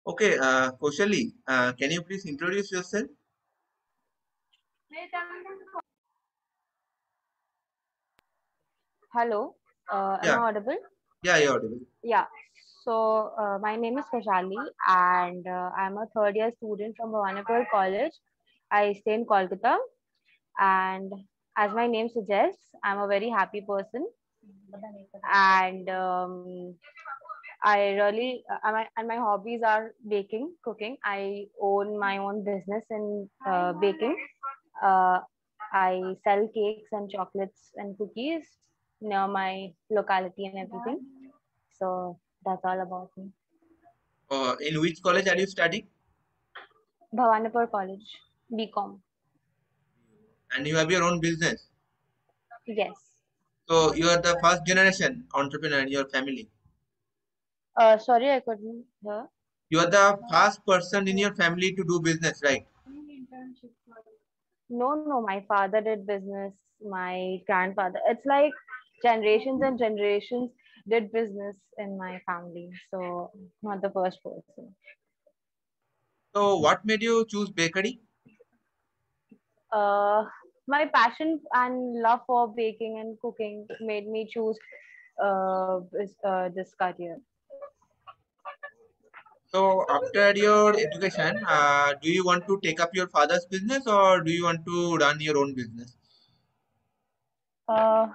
Okay, Koshali, can you please introduce yourself? Hello, am Yeah, I audible? yeah, you're audible. Yeah. So my name is Kashali, and I'm a third year student from Bhawanapur College. I stay in Kolkata, and as my name suggests, I'm a very happy person, and my hobbies are baking, cooking. I own my own business in baking. Uh, I sell cakes and chocolates and cookies near my locality and everything. So that's all about me. In which college are you studying? Bhawanapur College, BCom. And you have your own business. Yes. So you are the first generation entrepreneur in your family. Sorry, I couldn't hear. You are the first person in your family to do business, right? No, no, my father did business, my grandfather. It's like generations and generations did business in my family. So, not the first person. So what made you choose bakery? Uh, my passion and love for baking and cooking made me choose this career. So after your education, do you want to take up your father's business or do you want to run your own business? Uh,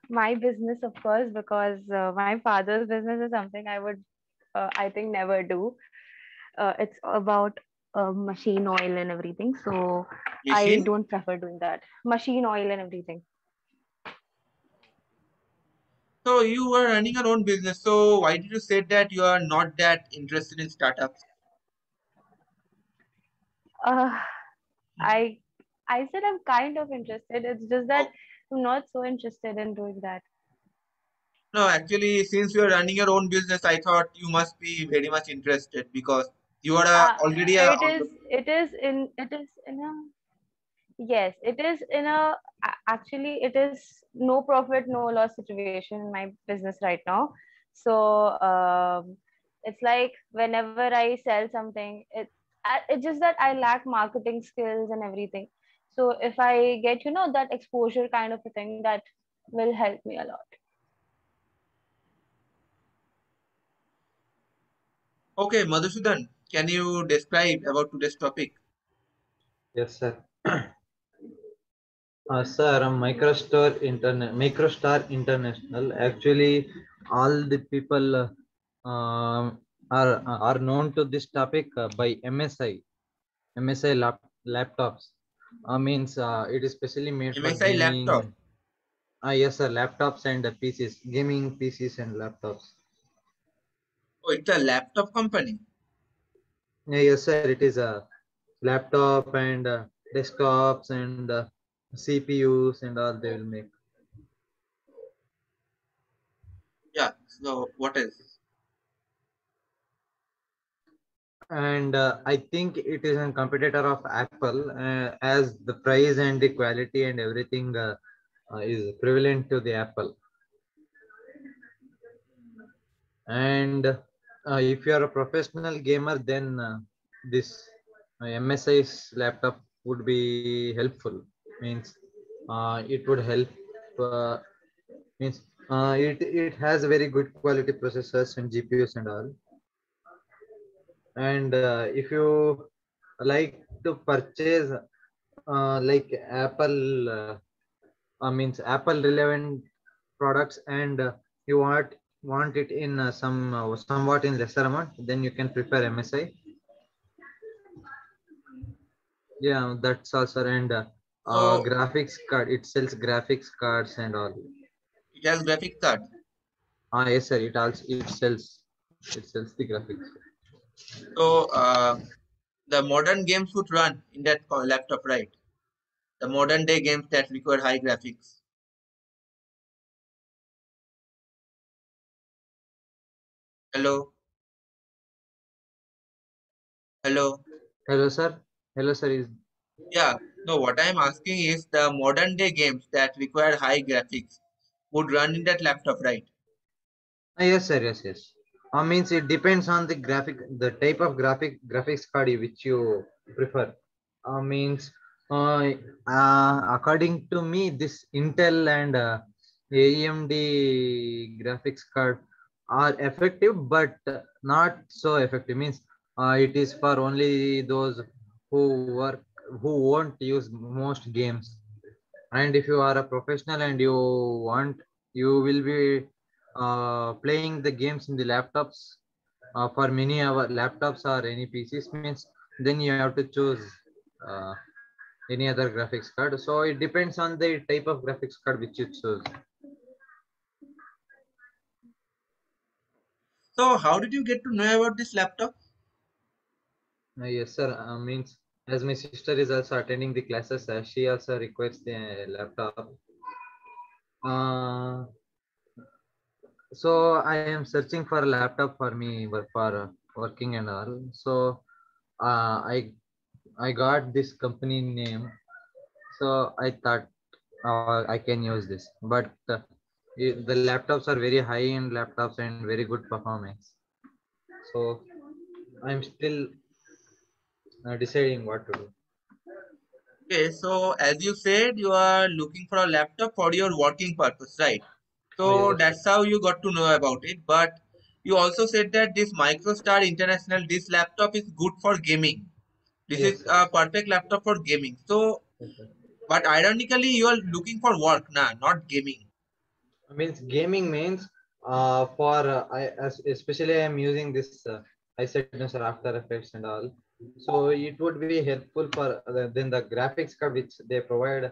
my business, of course, because my father's business is something I would, I think, never do. It's about machine oil and everything. So I Machine? don't prefer doing that. Machine oil and everything. So you were running your own business. So why did you say that you are not that interested in startups? Uh, I I said I'm kind of interested. It's just that Oh, I'm not so interested in doing that. no, actually, since you are running your own business, I thought you must be very much interested because you are Uh, already a it is entrepreneur. it is in a yes, it is in a actually it is no profit no loss situation in my business right now. So it's like whenever I sell something, it's just that I lack marketing skills and everything. So if I get that exposure kind of a thing, that will help me a lot. Okay, Madhusudan, can you describe about today's topic? Yes, sir. Sir, Microstar International. Actually, all the people are known to this topic by laptops. Means it is specially made for MSI laptop. gaming. Yes, sir. Laptops and PCs, gaming PCs and laptops. Oh, it's a laptop company. Yes, sir. It is a laptop and desktops and CPUs and all they will make. Yeah. So what else? And I think it is a competitor of Apple, as the price and the quality and everything is prevalent to the Apple. And if you are a professional gamer, then this MSI's laptop would be helpful. Means it would help. Uh, means it has very good quality processors and GPUs and all. And if you like to purchase like Apple, means Apple relevant products, and you want it in somewhat in lesser amount, then you can prefer MSI. Yeah, that's also. And So graphics card, it sells graphics cards and all. it has graphic card. Yes, sir. It sells the graphics. So the modern games would run in that laptop, right? The modern day games that require high graphics. Hello, hello. Hello, sir. Hello, sir. Is Yeah. No, what I'm asking is the modern day games that require high graphics would run in that laptop, right? Yes, sir. Yes, yes. Means it depends on the type of graphics card which you prefer. Means uh, according to me, this Intel and AMD graphics card are effective, but not so effective. Means it is for only those who work who won't use most games. And if you are a professional and you will be playing the games in the laptops for many our laptops or any PCs, means then you have to choose uh, any other graphics card. So it depends on the type of graphics card which you choose. So how did you get to know about this laptop? Yes, sir. Means as my sister is also attending the classes, she also requires the laptop. Uh, so I am searching for a laptop for me for working and all. So uh, I I got this company name. So I thought I can use this, but the laptops are very high-end laptops and very good performance. So I'm still deciding what to do. Okay, so as you said, you are looking for a laptop for your working purpose, right? So Yes, sir. that's how you got to know about it. But you also said that this MicroStar International, this laptop is good for gaming. This is Yes, sir. a perfect laptop for gaming. So, Yes, sir. but ironically, you are looking for work, nah, not gaming. Means gaming means for especially I'm using this I said no sir After Effects and all. So it would be helpful for then the graphics card which they provide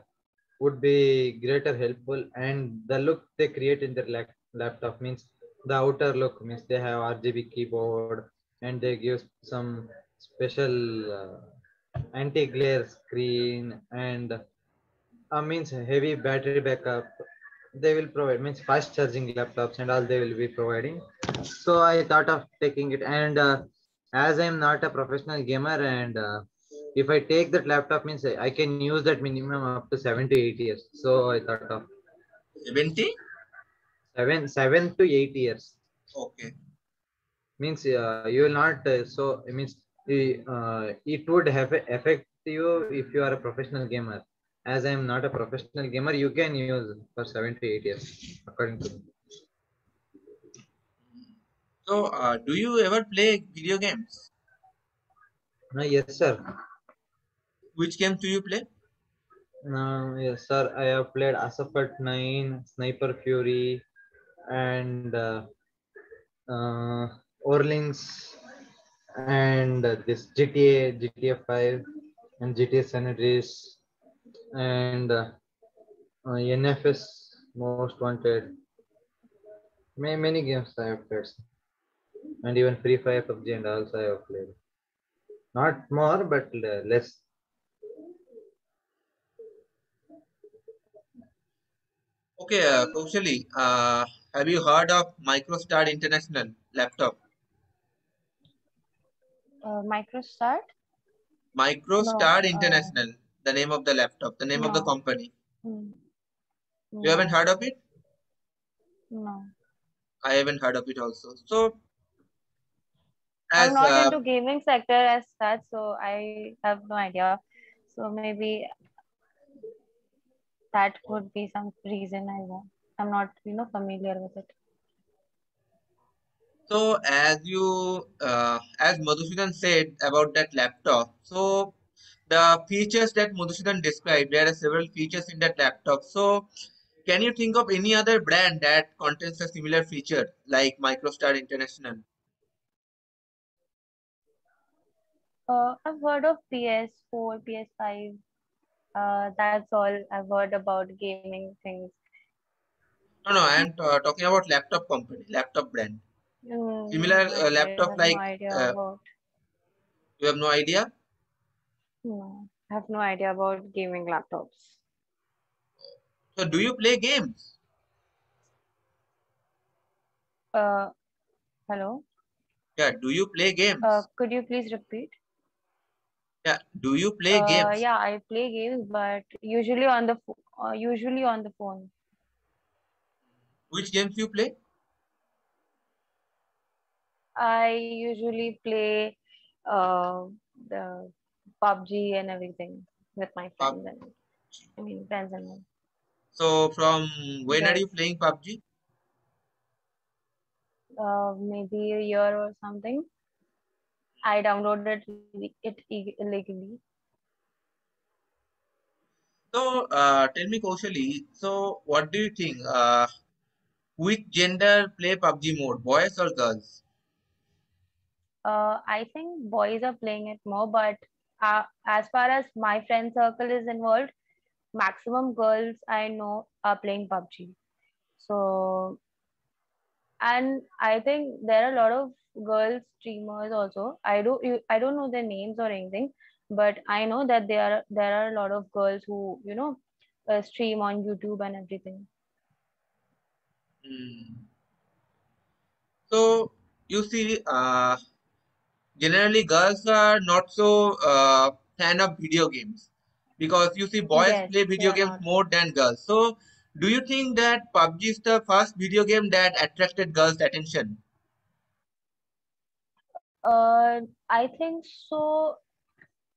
would be greater helpful, and the look they create in their laptop means the outer look means they have RGB keyboard and they give some special anti-glare screen and means heavy battery backup they will provide, means fast charging laptops and all they will be providing. So I thought of taking it, and as I'm not a professional gamer, and if I take that laptop means I can use that minimum up to 7 to 8 years. So I thought of 70? 7 to 8 years. Okay. Means you will not so it means it would have a affect you if you are a professional gamer. As I am not a professional gamer, you can use for 7 to 8 years according to me. So, do you ever play video games? Yes sir. Which games do you play? Yes sir, I have played Asphalt 9, Sniper Fury, and uh, Orleans, and this GTA 5, and GTA San Andreas, and NFS Most Wanted. Many games I have played, and even Free Fire, PUBG, and also I have played. Not more, but less. Okay, Kaushali, have you heard of MicroStar International laptop? Microstart? No, MicroStar International, the name of the laptop, the name of the no, company. mm, You haven't no, heard of it? no. I haven't heard of it also. So, I'm as not into gaming sector as such, so I have no idea. So maybe that could be some reason I'm not, familiar with it. as Madhusudan said about that laptop, so the features that Madhusudan described, there are several features in that laptop. So, can you think of any other brand that contains a similar feature like MicroStar International? I've heard of PS4, PS5. That's all I've heard about gaming things. No, no, I am talking about laptop company, laptop brand. Similar I laptop have no like idea uh, about. you have no idea. No, I have no idea about gaming laptops. So, do you play games? Uh, Hello. Yeah, do you play games? Could you please repeat? Yeah, do you play games? Yeah, I play games, but usually on the phone. Which games you play? I usually play uh, the PUBG and everything with my PUBG. friends and friends and all. So from when are Yes, you playing PUBG? maybe a year or something. I downloaded it illegally. So tell me, Kaushali, so what do you think? Which gender play PUBG more, boys or girls? I think boys are playing it more, but as far as my friend circle is involved, maximum girls I know are playing PUBG. So, and I think there are a lot of girl streamers also. I don't know their names or anything, but I know that there are a lot of girls who stream on YouTube and everything. Hmm. So you see, generally girls are not so fan of video games because you see boys Yes, play they video are games not. more than girls. So do you think that PUBG is the first video game that attracted girls' attention? I think so.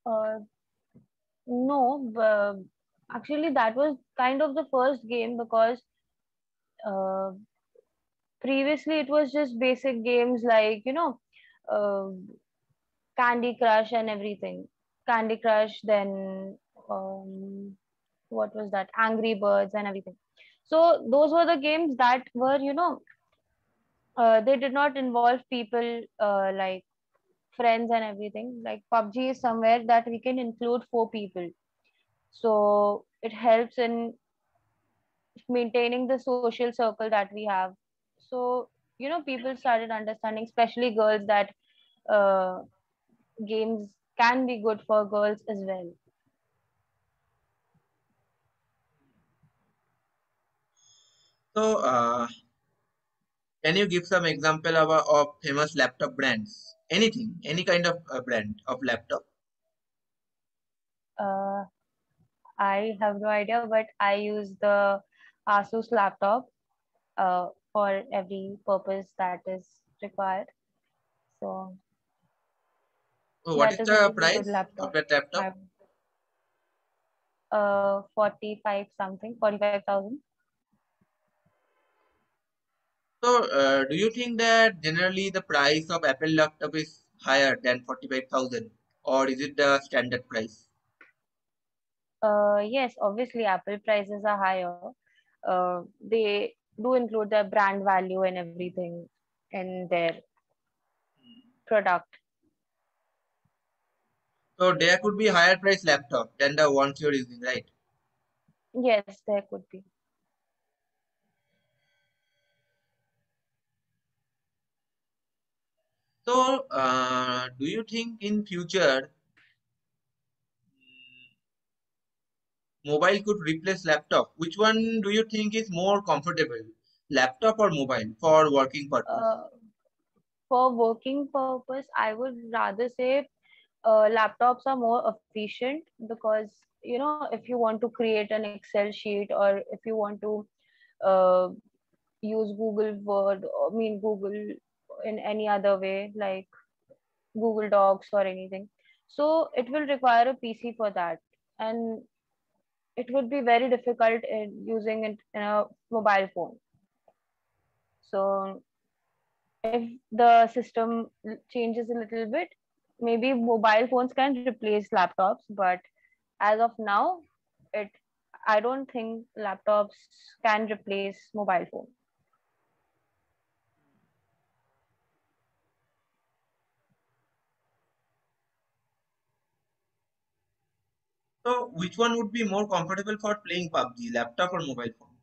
Uh, no, actually, that was kind of the first game because uh, previously it was just basic games like uh, Candy Crush and everything. Candy Crush, then what was that? Angry Birds and everything. So those were the games that were they did not involve people like friends and everything. Like PUBG is somewhere that we can include four people. So it helps in maintaining the social circle that we have. So people started understanding, especially girls, that uh, games can be good for girls as well. So can you give some example of famous laptop brands? Anything, any kind of brand of laptop. uh, I have no idea, but I use the Asus laptop for every purpose that is required. So So what that is is the a good price of laptop. that laptop? My 45 something, 45,000. So, do you think that generally the price of Apple laptop is higher than 45,000, or is it the standard price? Yes, obviously Apple prices are higher. They do include the brand value and everything in their product. So there could be higher price laptop than the ones you're using, right? Yes, there could be. So, do you think in future mobile could replace laptop? Which one do you think is more comfortable, laptop or mobile for working purpose? Uh, for working purpose, I would rather say laptops are more efficient because if you want to create an Excel sheet or if you want to uh, use Google Word or Google in any other way like Google Docs or anything, so it will require a PC for that, and it would be very difficult in using it in a mobile phone. So if the system changes a little bit, maybe mobile phones can replace laptops, but as of now, it I don't think laptops can replace mobile phone. So, which one would be more comfortable for playing PUBG, laptop or mobile phone?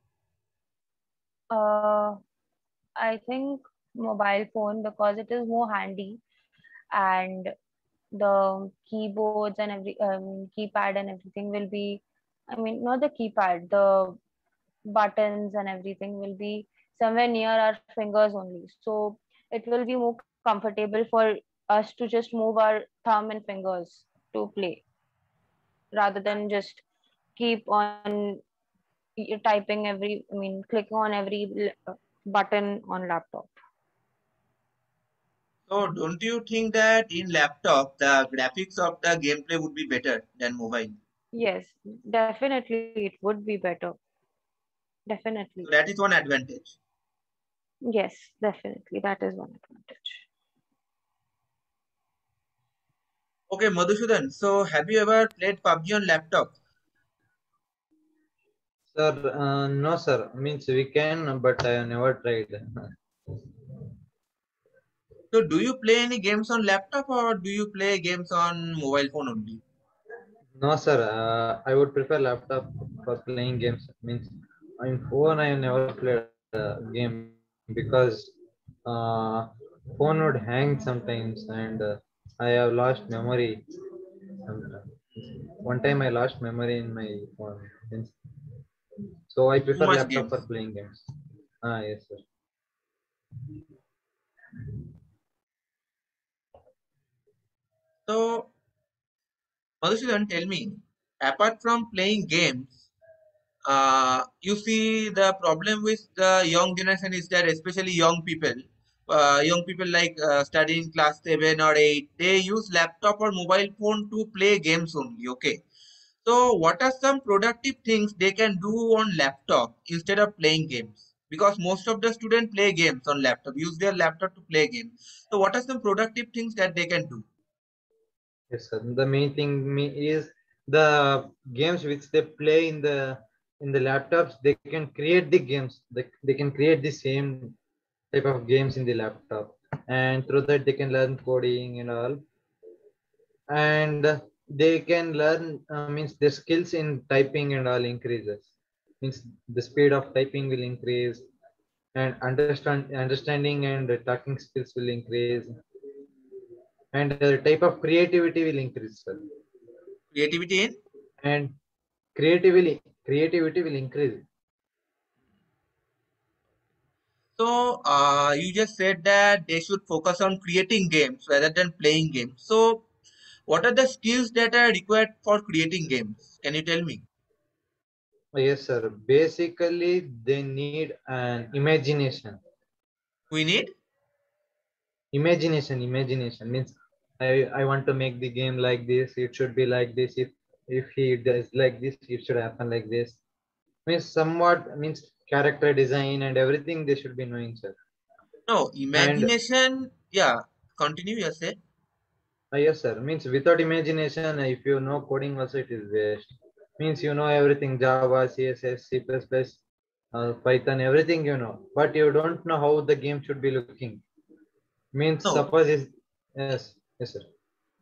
uh, I think mobile phone because it is more handy, and the keyboards and keypad and everything will be, not the keypad, the buttons and everything will be somewhere near our fingers only. So it will be more comfortable for us to just move our thumb and fingers to play rather than just keep on typing clicking on every button on laptop. So don't you think that in laptop the graphics of the gameplay would be better than mobile? Yes, definitely it would be better. Definitely. So that is one advantage. Yes, definitely. That is one advantage. Okay, Madhusudan. So have you ever played PUBG on laptop? Sir, no, sir. Means we can, but I have never tried. So do you play any games on laptop or do you play games on mobile phone only? No, sir. I would prefer laptop for playing games. Means in phone, I have never played a game because uh, phone would hang sometimes, and I have lost memory. Sometimes. One time I lost memory in my phone. So I Too prefer much laptop games. for playing games. Ah, yes, sir. So Madhusudan, tell me, apart from playing games, you see the problem with the young generation is that especially young people like studying class 7 or 8, they use laptop or mobile phone to play games only. Okay. So what are some productive things they can do on laptop instead of playing games? Because most of the students play games on laptop, use their laptop to play games. So what are some productive things that they can do? Yes, sir. The main thing is the games which they play in the laptops. They can create the games. They can create the same type of games in the laptop, and through that they can learn coding and all. And they can learn means their skills in typing and all increases. Means the speed of typing will increase, and understanding and talking skills will increase, and the type of creativity will increase, sir. Creativity in? And creativity will increase. So you just said that they should focus on creating games rather than playing games. So what are the skills that are required for creating games? Can you tell me? Yes, sir. Basically they need an imagination. We need? Imagination means I want to make the game like this, it should be like this. If he does like this, it should happen like this. Means somewhat means character design and everything they should be knowing, sir. No, And imagination. Yeah, continue, you say. yes, sir. Means without imagination, if you know coding also, it is waste. Means you know everything, Java, CSS, C++, Python, everything you know, but you don't know how the game should be looking. Means No, suppose is yes, yes, sir.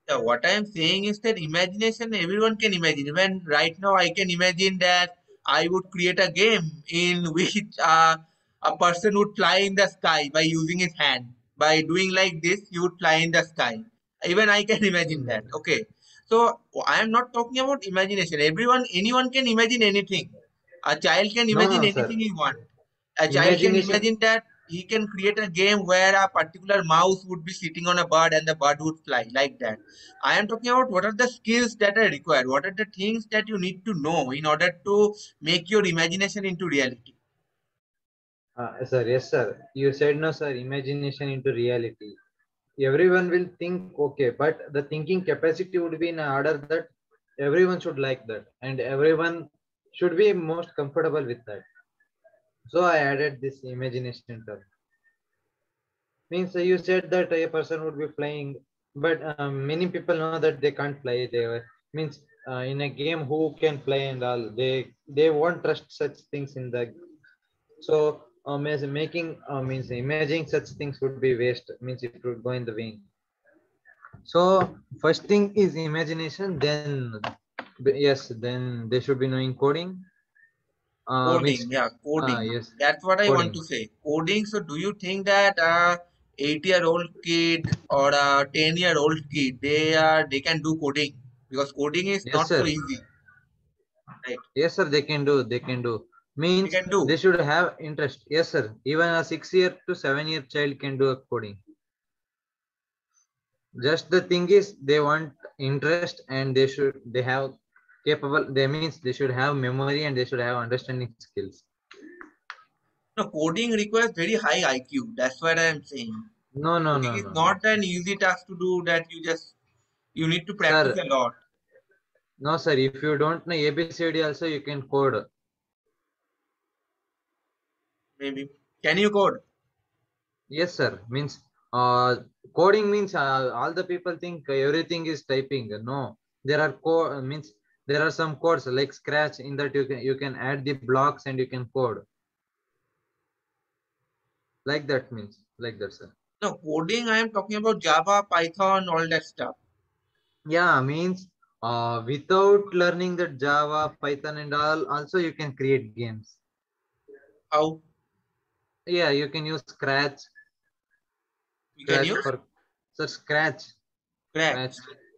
yeah, what I am saying is that imagination everyone can imagine. Even right now, I can imagine that I would create a game in which a person would fly in the sky by using his hand. By doing like this, he would fly in the sky. Even I can imagine that. Mm. Okay. So I am not talking about imagination. Anyone can imagine anything. A child can No, imagine no, anything sir. he wants. A child can Imagination. imagine that he can create a game where a particular mouse would be sitting on a bird and the bird would fly like that. I am talking about what are the skills that are required, what are the things that you need to know in order to make your imagination into reality. Sir, yes, sir. You said no, sir. Imagination into reality. Everyone will think okay, but the thinking capacity would be in order that everyone should like that, and everyone should be most comfortable with that. So I added this imagination term. Means you said that a person would be flying, but many people know that they can't fly. Means in a game who can fly and all, they won't trust such things in the. So making means imagining such things would be waste. Means it would go in the vain. So first thing is imagination. Then yes, then they should be knowing coding. Coding, Means yeah, coding. yes, That's what I want coding. to say. Coding. So, do you think that a 8-year-old kid or a 10-year-old kid they can do coding because coding is Yes, not so sir. easy, right? Yes, sir. They can do. They can do. They Means can they do. should have interest. Yes, sir. Even a 6 year to 7 year child can do a coding. Just the thing is they want interest, and they have capable. They means they should have memory, and they should have understanding skills. No, coding requires very high IQ. That's what I am saying. No, no, Coding no, is no, no. not an easy task to do that you need to practice Sir, a lot. no, sir. If you don't know ABCD also, you can code. Maybe. Can you code? Yes, sir. Means coding means all the people think everything is typing. No, there are means there are some codes like Scratch in that you can add the blocks and you can code like that means like that, sir. No, coding, I am talking about Java, Python, all that stuff. Yeah, means without learning the Java, Python, and all, also you can create games. How Yeah, you can use we can Scratch use? for sir Scratch. Scratch.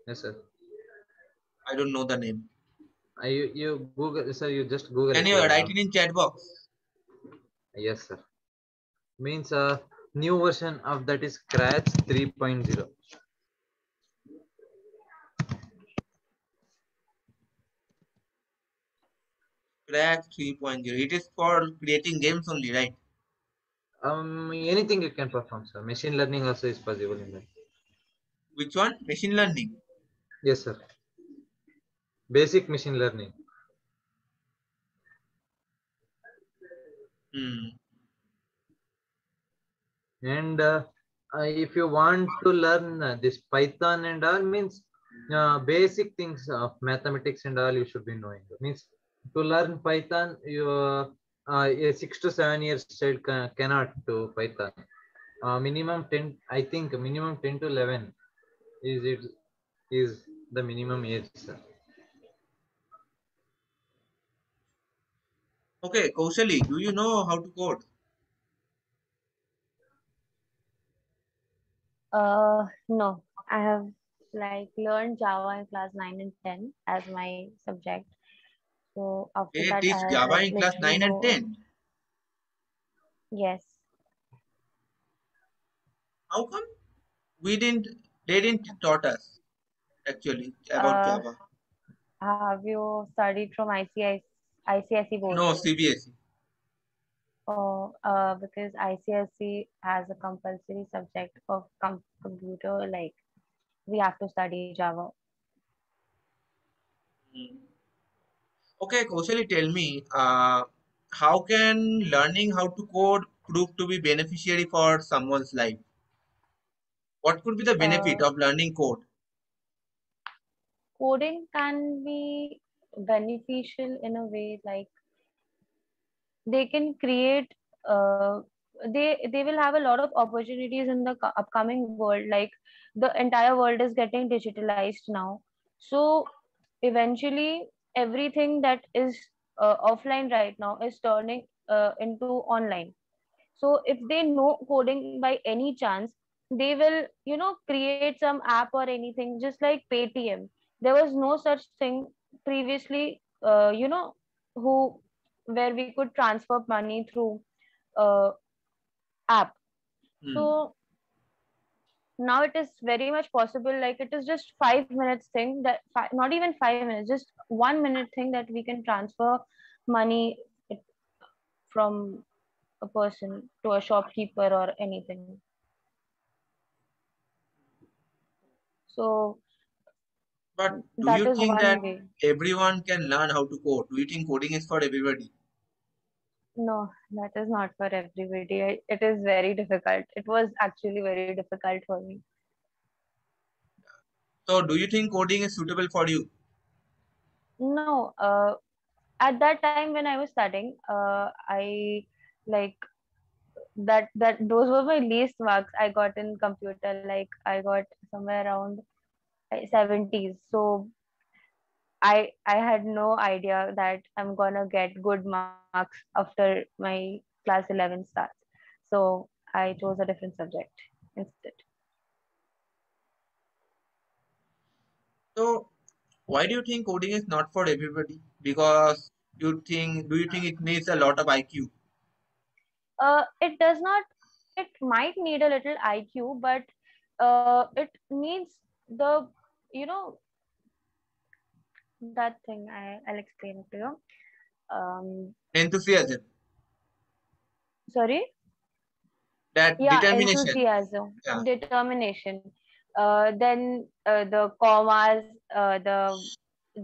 Yes, sir. I don't know the name. You Google, sir. You just Google Can it. you write it in chat box? Yes, sir. Means new version of that is Scratch 3.0. Scratch 3.0. It is for creating games only, right? Anything you can perform, sir. Machine learning also is possible in that. Which one? Machine learning. Yes, sir. Basic machine learning. Hmm. And if you want to learn this Python and all, means basic things of mathematics and all you should be knowing. Means to learn Python, a 6 to 7 years child cannot do Python. Minimum 10, I think minimum 10 to 11 is it is the minimum age, sir. Okay, Kaushali, do you know how to code? No, I have like learned Java in class 9 and 10 as my subject. So after They that, I teach have Java like in class literally 9 and no. 10. Yes. How come they didn't taught us actually about Uh, Java? have you studied from ICSE board? No, CBSE. Or because ICSE has a compulsory subject of computer, like we have to study Java. Hmm. Okay, Kaushali, tell me, how can learning how to code prove to be beneficiary for someone's life? What could be the benefit Uh, of learning code? Coding can be beneficial in a way like they can create they will have a lot of opportunities in the upcoming world, like the entire world is getting digitalized now. So eventually everything that is offline right now is turning into online. So if they know coding by any chance, they will, create some app or anything, just like Paytm. There was no such thing previously, who where we could transfer money through app. Hmm. So now it is very much possible. Like it is just 5 minutes thing that not even 5 minutes, just 1 minute thing that we can transfer money from a person to a shopkeeper or anything. So But do that you is think that one way. everyone can learn how to code? Do you think coding is for everybody? No, that is not for everybody. It is very difficult. It was actually very difficult for me. So, do you think coding is suitable for you? No, at that time when I was studying, I like that those were my least marks I got in computer. Like I got somewhere around 70s. So I had no idea that I'm gonna get good marks after my class 11 starts. So I chose a different subject instead. So, why do you think coding is not for everybody? Because do you think it needs a lot of IQ? It does not. It might need a little IQ, but it needs the, you know, that thing. I'll explain it to you. Um, Enthusiasm. Sorry. that Yeah, determination. enthusiasm, Yeah. determination. Then the commas,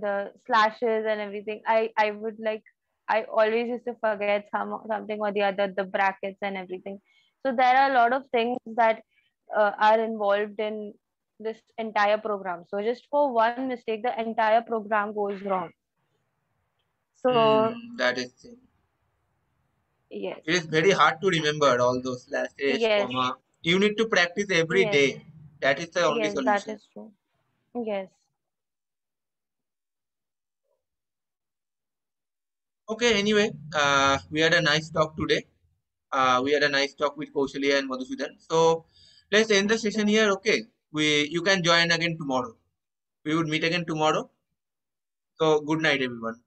the slashes and everything. I would like, I always used to forget something or the other, the brackets and everything. So there are a lot of things that are involved in this entire program. So just for one mistake, the entire program goes wrong. So That is thing. yes, It is very hard to remember all those slashes, yes, comma. You need to practice every yes, day. That is the only yes, that solution. is true. Yes. Okay, anyway, we had a nice talk today. We had a nice talk with Kaushalya and Madhusudan. So let's end the session here. Okay, you can join again tomorrow. We would meet again tomorrow. So good night, everyone.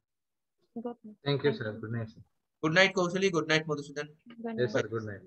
Good. Thank you, Thank sir. you. Good night, sir. Good night, Kaushalya. Good night, Madhusudan. Good Yes, night. sir. Good night.